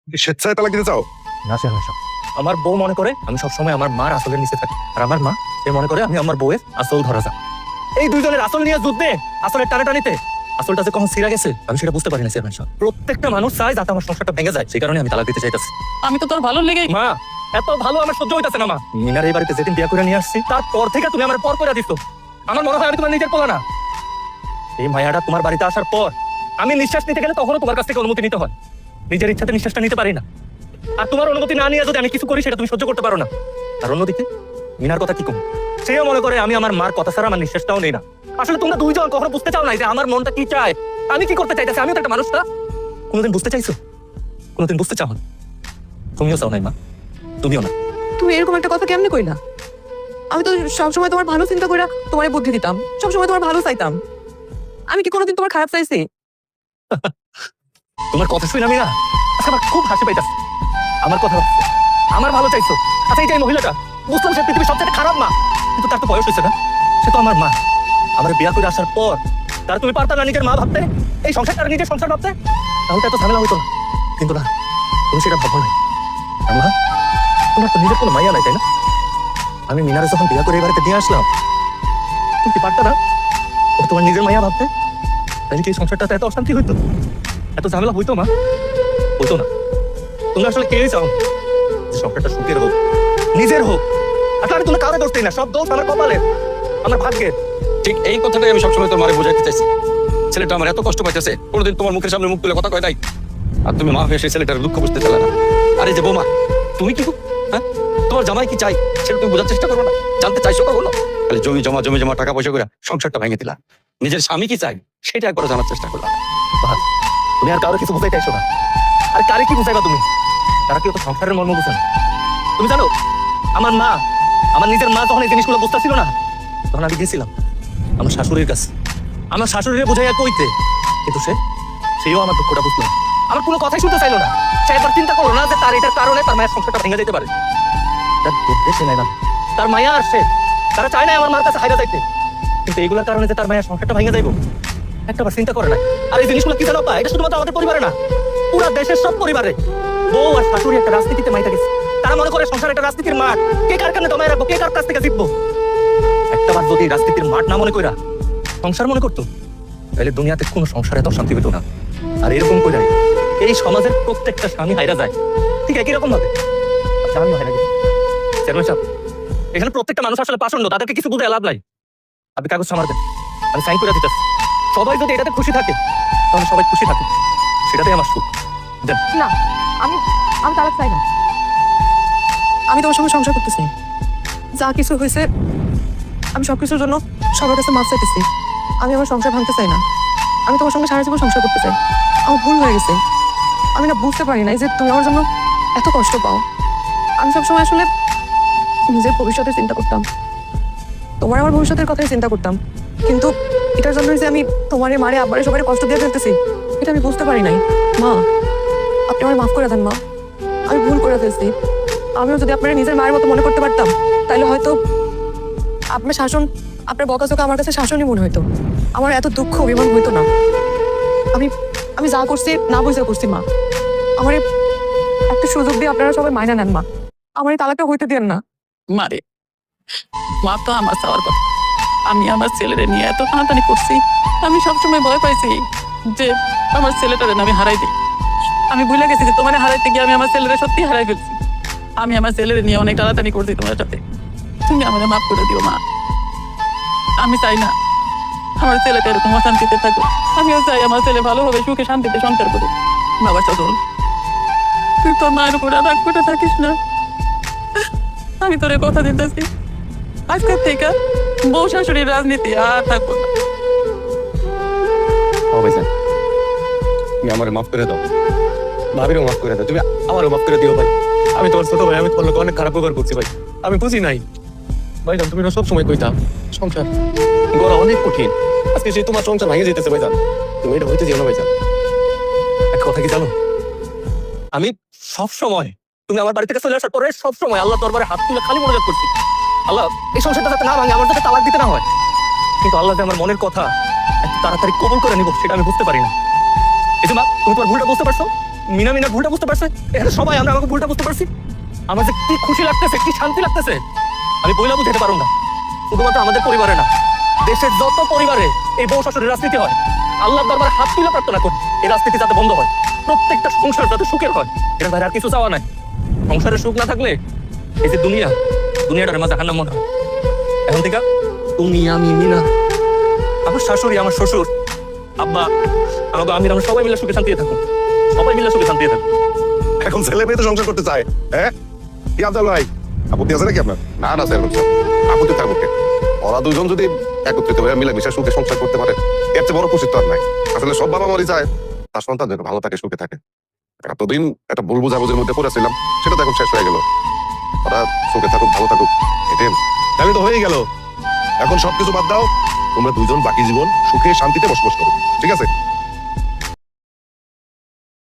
স্বেচ্ছায় তালাক দিতে চাও? না সে হয় আমার বউ মনে করে আমি সবসময় আমার মার আসলের নিচে থাকি, আর আমার মা সে মনে করে আমি আমার বউয়ের আসল ধরা যা। এই দুইজনের আসল নিয়ে যুদ্ধে আসলের টানাটানিতে আসলটা যে কখন ছিঁড়া গেছে আমি সেটা বুঝতে পারি না। চেয়ারম্যান সাহেব, প্রত্যেকটা মানুষ চায় যাতে আমার সংসারটা ভেঙে যায়, সেই কারণে আমি তালাক দিতে চাইতেছি। আমি তো তোর ভালো লেগে মা এত ভালো আমার সহ্য হইতাছে না। মা মিনার এই বাড়িতে যেদিন বিয়ে করে নিয়ে আসছি তারপর থেকে তুমি আমার পর করে দিচ্ছ। আমার মনে হয় আমি তোমার নিজের পোলা না। এই মায়াটা তোমার বাড়িতে আসার পর আমি নিঃশ্বাস নিতে গেলে তখনও তোমার কাছ থেকে অনুমতি নিতে হয়, নিজের ইচ্ছাতে নিঃশ্বাসটা নিতে পারি না। আর তোমার অনুমতি না নিয়ে যদি আমি কিছু করি সেটা তুমি সহ্য করতে পারো না। আর অন্যদিকে মিনার কথা কি কম, সেও মনে করে আমি আমার মার কথা ছাড়া আমার নিঃশ্বাসটাও নেই না। আসলে তোমরা দুইজন কখনো বুঝতে চাও না যে আমার মনটা কি চায়, আমি কি করতে চাইতেছি। আমিও তো একটা মানুষ না। কোনোদিন বুঝতে চাইছো? কোনোদিন বুঝতে চাও না? তুমিও চাও নাই মা, তুমিও না। তুমি এরকম একটা কথা কেমনে কইলা? আমি তো সবসময় তোমার ভালো চিন্তা করে তোমার বুদ্ধি দিতাম, সবসময় তোমার ভালো চাইতাম। আমি কি কোনোদিন তোমার খারাপ চাইছি? তোমার কথা শুনে আমি না আচ্ছা আমার খুব হাসি পাইতাছে। আমার কথা ভাবছো, আমার ভালো চাইছো। আচ্ছা এই যে এই মহিলাটা বুঝলাম সে পৃথিবীর সবচেয়ে খারাপ মা, কিন্তু তার তো বয়স হয়েছে না, সে তো আমার মা। আমার বিয়া করে আসার পর তার তুমি পারতা না নিজের মা ভাবতে, এই সংসারটা নিজের সংসার ভাবতে? তাহলে তো এত ঝামেলা হতো না। কিন্তু না, তুমি সেটা ভাবো না। আর মা, তোমার তো নিজের কোনো মাইয়া নাই, তাই না? আমি মিনারে যখন বিয়া করে এই বাড়িতে নিয়ে আসলাম তুমি কি পারতা না ও তোমার নিজের মাইয়া ভাবতে? তাহলে কি এই সংসারটাতে এত অশান্তি হইতো, এত ঝামেলা হইতো? মা হইতো না। তুমি আসলে কেউই চাও যে সংসারটা সুখের হোক, নিজের হোক। আসলে আমি তুমি কারো দোষ দিই না, সব দোষ আমার কপালের, আমার ভাগ্যের। ঠিক এই কথাটাই আমি সবসময় তোমার বোঝাইতে চাইছি। ছেলেটা আমার এত কষ্ট পাইতেছে, কোনোদিন তোমার মুখের সামনে মুখ তুলে কথা কয় নাই। আর তুমি মা হয়ে সেই ছেলেটার দুঃখ বুঝতে চাইলে না। আরে যে বৌমা, তুমি কি হ্যাঁ তোমার জামাই কি চাই সেটা তুমি বোঝার চেষ্টা করো না, জানতে চাইছো কখনো? খালি জমি জমা টাকা পয়সা করে সংসারটা ভেঙে দিলা। নিজের স্বামী কি চাই সেটা একবার জানার চেষ্টা করলাম। তুমি আর কারো কিছু বুঝাই চাইছো না। আর কারে কি বুঝাইবা তুমি? তারা কি তো সংসারের মর্ম বুঝে না? তুমি জানো আমার মা, আমার নিজের মা যখন এই জিনিসগুলো বুঝতেছিল না, তখন আমি গেছিলাম আমার শাশুড়ির কাছে, আমার শাশুড়িরে বুঝাইয়া কইতে, কিন্তু সেও আমার দুঃখটা বুঝলো না, আমার কোনো কথাই শুনতে চাইলো না। সে একবার চিন্তা করো না যে তার এটার কারণে তার মায়ের সংসারটা ভেঙে যেতে পারে। তার উদ্দেশ্যে নাই না, তার মায়া আসছে, তারা চায় না আমার মার কাছে হাইরা যাইতে, কিন্তু এইগুলোর কারণে যে তার মায়ের সংসারটা ভেঙে যাইব একটাবার চিন্তা করে না। আর এই জিনিসগুলো কি জানো পা, এটা শুধুমাত্র আমাদের পরিবারে না, পুরো দেশের সব পরিবারে। বউ আর শাশুড়ি একটা রাজনীতিতে মাইটা গেছে, তারা মনে করে সংসার একটা রাজনীতির মাঠ, কে কার কানে দমায় রাখবো, কে কার কাছ থেকে জিতবো। একটাবার যদি রাজনীতির মাঠ না মনে কইরা সংসার মনে করতো, তাহলে দুনিয়াতে কোনো সংসার এত শান্তি হতো না। আর এরকম করে এই সমাজের প্রত্যেকটা স্বামী হাইরা যায়, ঠিক একই রকম ভাবে আমিও হাইরা গেছি। চেয়ারম্যান সাহেব, এখানে প্রত্যেকটা মানুষ আসলে পাষণ্ড, তাদেরকে কিছু বুঝে লাভ নাই। আপনি কাগজ সামার দেন, আমি সাইন করে দিতেছি। সবাই যদি এটাতে খুশি থাকে তাহলে সবাই খুশি থাকে, সেটাতেই আমার সুখ। দেন। না, আমি আমি তালাক চাই না। আমি তোমার সঙ্গে সংসার করতেছি, যা কিছু হয়েছে আমি সবকিছুর জন্য সবার কাছে মাফ চাইতেছি। আমি আমার সংসার ভাঙতে চাই না, আমি তোমার সঙ্গে সারা জীবন সংসার করতে চাই। আমার ভুল হয়ে গেছে, আমি না বুঝতে পারি নাই যে তুমি আমার জন্য এত কষ্ট পাও। আমি সবসময় আসলে নিজের ভবিষ্যতের চিন্তা করতাম, তোমার আমার ভবিষ্যতের কথাই চিন্তা করতাম, কিন্তু এটার জন্য যে আমি তোমার মারে আব্বারে সবাই কষ্ট দিয়ে ফেলতেছি এটা আমি বুঝতে পারি নাই। মা, আপনি আমার মাফ করে দেন মা, আমি ভুল করে ফেলছি। আমিও যদি আপনারা নিজের মায়ের মতো মনে করতে পারতাম তাহলে হয়তো আপনার শাসন, আপনার বকাঝকা আমার কাছে শাসনই মনে হইতো, আমার এত দুঃখ অভিমান হইতো না। আমি আমি যা করছি না বুঝে করছি মা, আমার একটা সুযোগ দিয়ে আপনারা সবাই মাইনা নেন মা, আমার এই তালাকটা হইতে দেন না। মারে মা তো আমার চাওয়ার কথা। আমি আমার ছেলেরে নিয়ে এত টানাটানি করছি, আমি সবসময় ভয় পাইছি যে আমার ছেলেটারে আমি হারাই দিই। আমি ভুলে গেছি যে তোমার হারাইতে গিয়ে আমি আমার ছেলেরে সত্যি হারাই ফেলছি। আমি আমার ছেলেরে নিয়ে অনেক টানাটানি করছি তোমার সাথে, তুমি আমার মাফ করে দিও মা। আমি চাই না আমার ছেলেটা এরকম অশান্তিতে থাকুক, আমিও চাই আমার ছেলে ভালোভাবে সুখে শান্তিতে সংসার করুক। বাবা চল, তুই তোর মায়ের উপর রাগ করে থাকিস না, আমি তোরে কথা দিতেছি আজকের থেকে বউ শাশুড়ির রাজনীতি আর থাকবো না। তুমি আমার মাফ করে দাও, ভাবিরও মাফ করে দাও, তুমি আমারও মাফ করে দিও ভাই। আমি তোমার ছোট ভাই, আমি তোমার লোক অনেক খারাপ ব্যবহার করছি ভাই, আমি বুঝি নাই ভাইজান। তুমি সব সময় কইতাম সংসার গড়া অনেক কঠিন, আজকে সেই তোমার সংসার ভেঙে যেতেছে ভাইজান, তুমি এটা হইতে দিও না ভাইজান। একটা কথা কি জানো, আমি সব সময় তুমি আমার বাড়ি থেকে চলে আসার পরে সব সময় আল্লাহ দরবারে হাত তুলে খালি মনোযোগ করছি, আল্লাহ এই সংসারটা যাতে না ভাঙে, আমার যাতে তালাক দিতে না হয়। কিন্তু আল্লাহ যে আমার মনের কথা এত তাড়াতাড়ি কবুল করে নিব সেটা আমি বুঝতে পারি না। এই যে মা, তুমি তোমার ভুলটা বুঝতে পারছো, মিনা মিনা ভুলটা বুঝতে পারছে, এখানে সবাই আমরা আমাকে ভুলটা বুঝতে পারছি। আমার যে কি খুশি লাগতেছে, কি শান্তি লাগতেছে, আমি বইলা বুঝাতে পারবো না। শুধুমাত্র আমাদের পরিবারে না, দেশের যত পরিবারে এই বউ শাশুড়ির রাজনীতি হয়, আল্লাহর দরবারে হাত তুলে প্রার্থনা করি এই রাজনীতি যাতে বন্ধ হয়, প্রত্যেকটা সংসার যাতে সুখের হয়। এর বাইরে আর কিছু চাওয়া নাই। সংসারে সুখ না থাকলে এই যে দুনিয়াটার মাঝে হান্নাম মনে হয়। এখন থেকে তুমি, আমি, মিনা, আমার শাশুড়ি, আমার শ্বশুর, আব্বা, আমাকে আমরা সবাই মিলে সুখে শান্তিতে থাকুন, সবাই মিলে সুখে শান্তিতে থাকুন। এখন ছেলে মেয়ে তো সংসার করতে চায়, হ্যাঁ? কি আব্দুল ভাই, আপত্তি আছে নাকি আপনার? না না স্যার, আপত্তি থাকবো কে? ওরা দুজন যদি একত্রিত হয়ে মিলেমিশে সুখে সংসার করতে পারে, এর চেয়ে বড় খুশি তো আর নাই। আসলে সব বাবা মারই চায় তার সন্তান যেন ভালো থাকে, সুখে থাকে। এতদিন একটা ভুল বুঝাবুঝির মধ্যে পড়েছিলাম, সেটা তো এখন শেষ হয়ে গেল। ওরা সুখে থাকুক, ভালো থাকুক, এটাই। তাহলে তো হয়ে গেল। এখন সবকিছু বাদ দাও, তোমরা দুইজন বাকি জীবন সুখে শান্তিতে বসবাস করো, ঠিক আছে?